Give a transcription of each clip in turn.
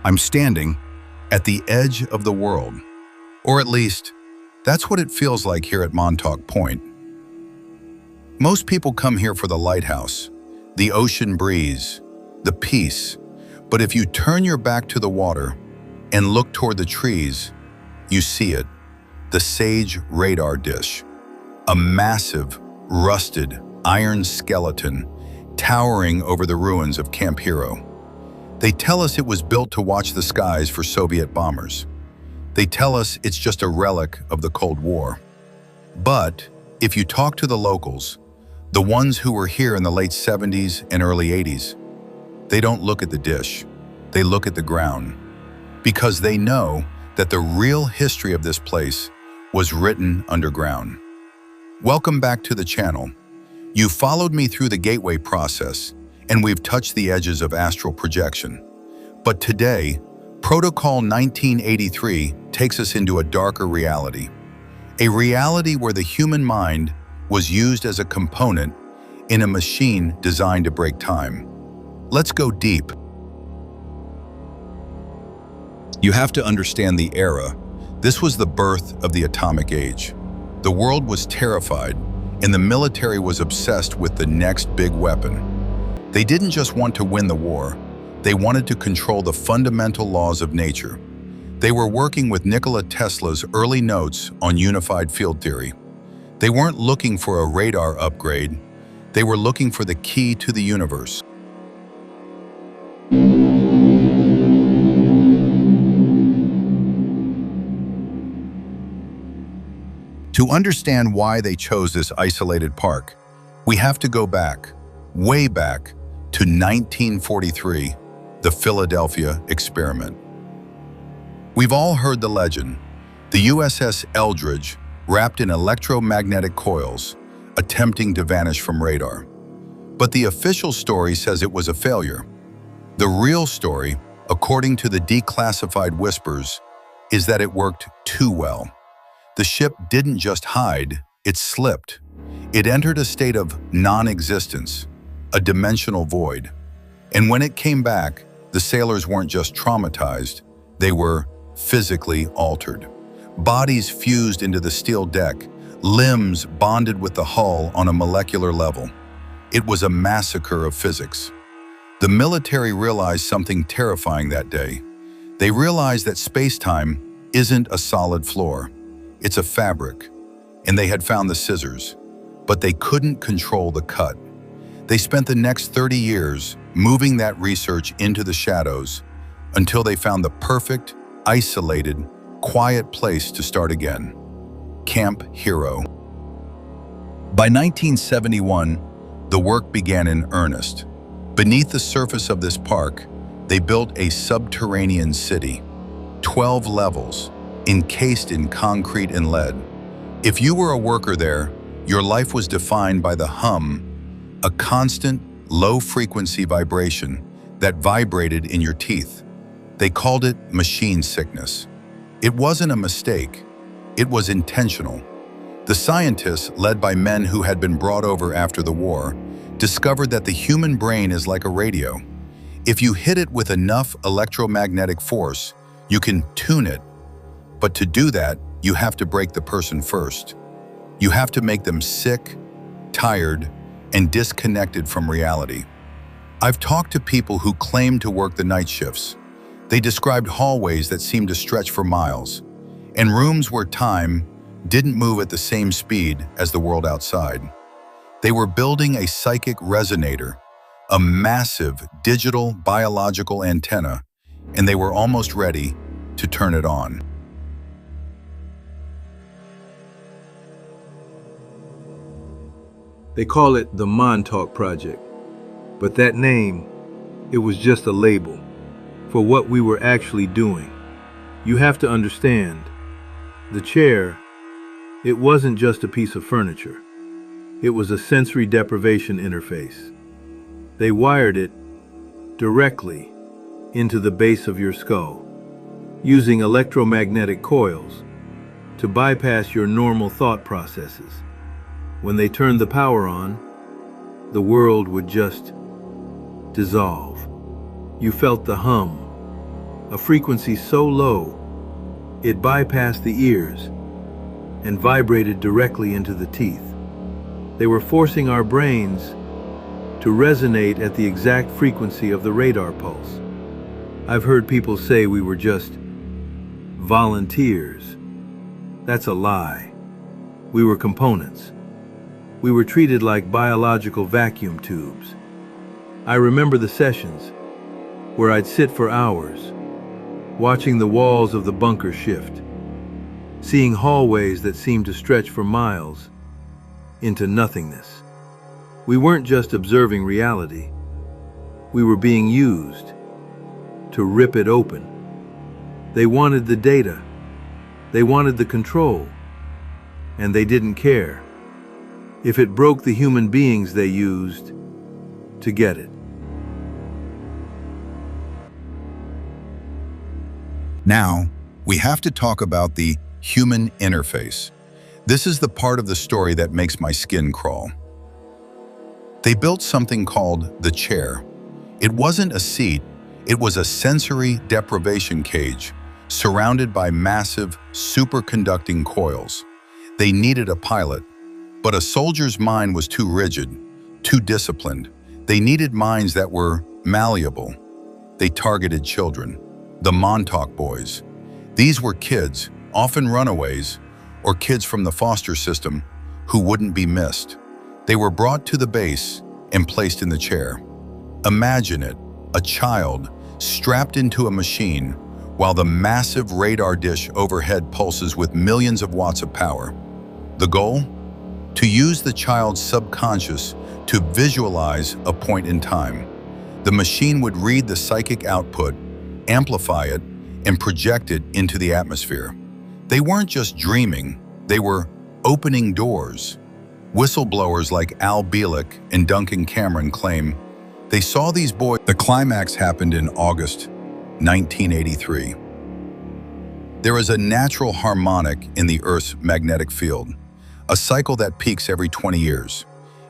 I'm standing at the edge of the world, or at least, that's what it feels like here at Montauk Point. Most people come here for the lighthouse, the ocean breeze, the peace, but if you turn your back to the water and look toward the trees, you see it, the Sage radar dish, a massive, rusted, iron skeleton towering over the ruins of Camp Hero. They tell us it was built to watch the skies for Soviet bombers. They tell us it's just a relic of the Cold War. But if you talk to the locals, the ones who were here in the late 70s and early 80s, they don't look at the dish, they look at the ground, because they know that the real history of this place was written underground. Welcome back to the channel. You followed me through the gateway process, and we've touched the edges of astral projection. But today, Protocol 1983 takes us into a darker reality. A reality where the human mind was used as a component in a machine designed to break time. Let's go deep. You have to understand the era. This was the birth of the atomic age. The world was terrified, and the military was obsessed with the next big weapon. They didn't just want to win the war, they wanted to control the fundamental laws of nature. They were working with Nikola Tesla's early notes on unified field theory. They weren't looking for a radar upgrade, they were looking for the key to the universe. To understand why they chose this isolated park, we have to go back, way back, to 1943, the Philadelphia experiment. We've all heard the legend, the USS Eldridge wrapped in electromagnetic coils, attempting to vanish from radar. But the official story says it was a failure. The real story, according to the declassified whispers, is that it worked too well. The ship didn't just hide, it slipped. It entered a state of non-existence, a dimensional void. And when it came back, the sailors weren't just traumatized, they were physically altered. Bodies fused into the steel deck, limbs bonded with the hull on a molecular level. It was a massacre of physics. The military realized something terrifying that day. They realized that space-time isn't a solid floor. It's a fabric, and they had found the scissors, but they couldn't control the cut. They spent the next 30 years moving that research into the shadows until they found the perfect, isolated, quiet place to start again, Camp Hero. By 1971, the work began in earnest. Beneath the surface of this park, they built a subterranean city, 12 levels, encased in concrete and lead. If you were a worker there, your life was defined by the hum, a constant, low-frequency vibration that vibrated in your teeth. They called it machine sickness. It wasn't a mistake, it was intentional. The scientists, led by men who had been brought over after the war, discovered that the human brain is like a radio. If you hit it with enough electromagnetic force, you can tune it. But to do that, you have to break the person first. You have to make them sick, tired, and disconnected from reality. I've talked to people who claim to work the night shifts. They described hallways that seemed to stretch for miles, and rooms where time didn't move at the same speed as the world outside. They were building a psychic resonator, a massive digital biological antenna, and they were almost ready to turn it on. They call it the Montauk Project, but that name, it was just a label for what we were actually doing. You have to understand, the chair, it wasn't just a piece of furniture. It was a sensory deprivation interface. They wired it directly into the base of your skull, using electromagnetic coils to bypass your normal thought processes. When they turned the power on, the world would just dissolve. You felt the hum, a frequency so low it bypassed the ears and vibrated directly into the teeth. They were forcing our brains to resonate at the exact frequency of the radar pulse. I've heard people say we were just volunteers. That's a lie. We were components. We were treated like biological vacuum tubes. I remember the sessions where I'd sit for hours, watching the walls of the bunker shift, seeing hallways that seemed to stretch for miles into nothingness. We weren't just observing reality. We were being used to rip it open. They wanted the data. They wanted the control. And they didn't care if it broke the human beings they used to get it. Now, we have to talk about the human interface. This is the part of the story that makes my skin crawl. They built something called the chair. It wasn't a seat, it was a sensory deprivation cage surrounded by massive superconducting coils. They needed a pilot, but a soldier's mind was too rigid, too disciplined. They needed minds that were malleable. They targeted children, the Montauk boys. These were kids, often runaways, or kids from the foster system who wouldn't be missed. They were brought to the base and placed in the chair. Imagine it, a child strapped into a machine while the massive radar dish overhead pulses with millions of watts of power. The goal? To use the child's subconscious to visualize a point in time. The machine would read the psychic output, amplify it, and project it into the atmosphere. They weren't just dreaming, they were opening doors. Whistleblowers like Al Bielek and Duncan Cameron claim they saw these boys. The climax happened in August 1983. There is a natural harmonic in the Earth's magnetic field, a cycle that peaks every 20 years.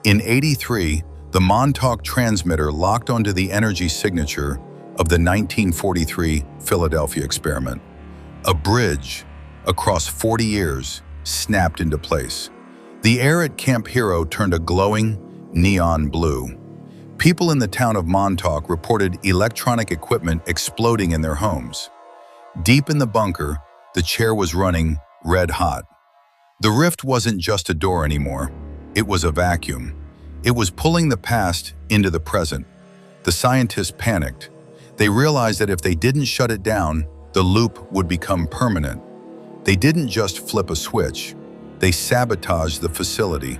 In '83, the Montauk transmitter locked onto the energy signature of the 1943 Philadelphia experiment. A bridge across 40 years snapped into place. The air at Camp Hero turned a glowing neon blue. People in the town of Montauk reported electronic equipment exploding in their homes. Deep in the bunker, the chair was running red hot. The rift wasn't just a door anymore. It was a vacuum. It was pulling the past into the present. The scientists panicked. They realized that if they didn't shut it down, the loop would become permanent. They didn't just flip a switch. They sabotaged the facility.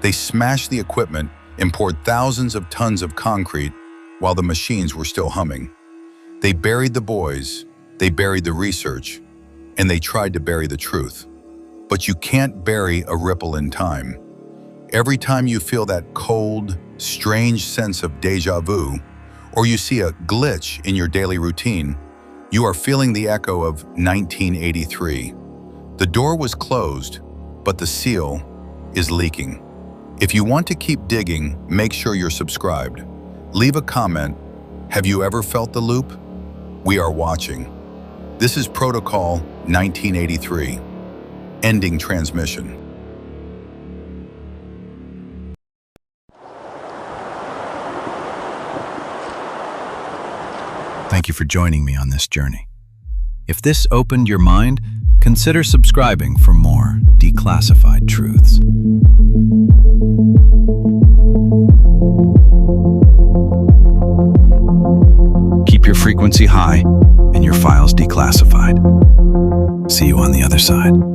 They smashed the equipment and poured thousands of tons of concrete while the machines were still humming. They buried the boys, they buried the research, and they tried to bury the truth. But you can't bury a ripple in time. Every time you feel that cold, strange sense of déjà vu, or you see a glitch in your daily routine, you are feeling the echo of 1983. The door was closed, but the seal is leaking. If you want to keep digging, make sure you're subscribed. Leave a comment. Have you ever felt the loop? We are watching. This is Protocol 1983. Ending transmission. Thank you for joining me on this journey. If this opened your mind, consider subscribing for more declassified truths. Keep your frequency high and your files declassified. See you on the other side.